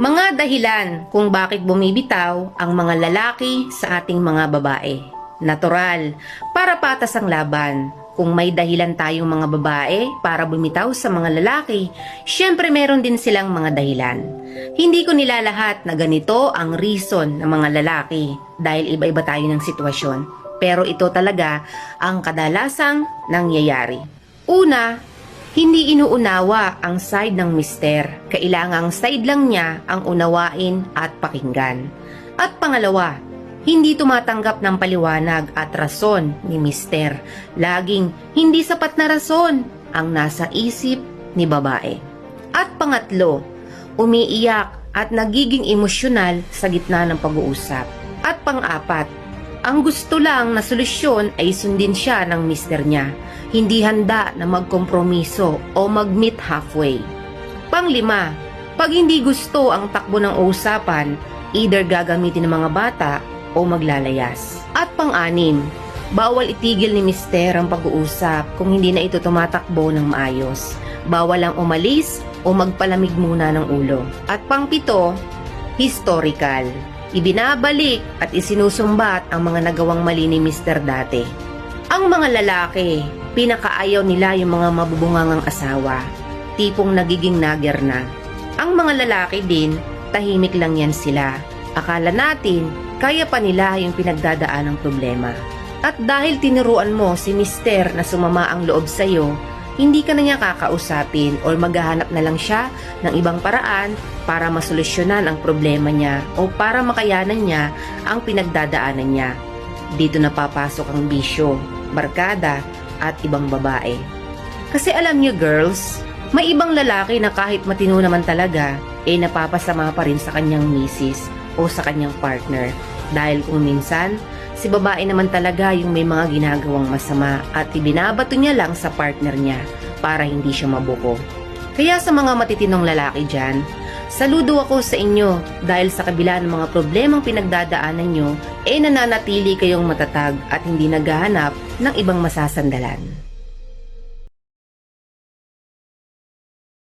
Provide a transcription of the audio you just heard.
Mga dahilan kung bakit bumibitaw ang mga lalaki sa ating mga babae. Natural, para patas ang laban. Kung may dahilan tayong mga babae para bumitaw sa mga lalaki, syempre meron din silang mga dahilan. Hindi ko nilalahat na ganito ang reason ng mga lalaki dahil iba-iba tayo ng sitwasyon. Pero ito talaga ang kadalasang nangyayari. Una, hindi inuunawa ang side ng mister. Kailangang side lang niya ang unawain at pakinggan. At pangalawa, hindi tumatanggap ng paliwanag at rason ni mister. Laging hindi sapat na rason ang nasa isip ni babae. At pangatlo, umiiyak at nagiging emosyonal sa gitna ng pag-uusap. At pang-apat, ang gusto lang na solusyon ay sundin siya ng mister niya. Hindi handa na magkompromiso o mag-meet halfway. Panglima, pag hindi gusto ang takbo ng usapan, either gagamitin ng mga bata o maglalayas. At pang-anim, bawal itigil ni mister ang pag-uusap kung hindi na ito tumatakbo ng maayos. Bawal lang umalis o magpalamig muna ng ulo. At pang-pito, historical. Ibinabalik at isinusumbat ang mga nagawang mali ni mister dati. Ang mga lalaki, pinakaayaw nila yung mga mabubungangang asawa, tipong nagiging nagger na. Ang mga lalaki din, tahimik lang yan sila. Akala natin, kaya pa nila yung pinagdadaan ng problema. At dahil tinuruan mo si mister na sumama ang loob sa'yo, hindi ka na niya kakausapin or maghahanap na lang siya ng ibang paraan para masolusyonan ang problema niya o para makayanan niya ang pinagdadaanan niya. Dito na papasok ang bisyo, barkada at ibang babae. Kasi alam niyo girls, may ibang lalaki na kahit matino naman talaga, napapasama pa rin sa kanyang misis o sa kanyang partner. Dahil kung minsan, si babae naman talaga yung may mga ginagawang masama at ibinabato niya lang sa partner niya para hindi siya mabuko. Kaya sa mga matitinong lalaki dyan, saludo ako sa inyo dahil sa kabila ng mga problemang pinagdadaanan nyo, nananatili kayong matatag at hindi naghahanap ng ibang masasandalan.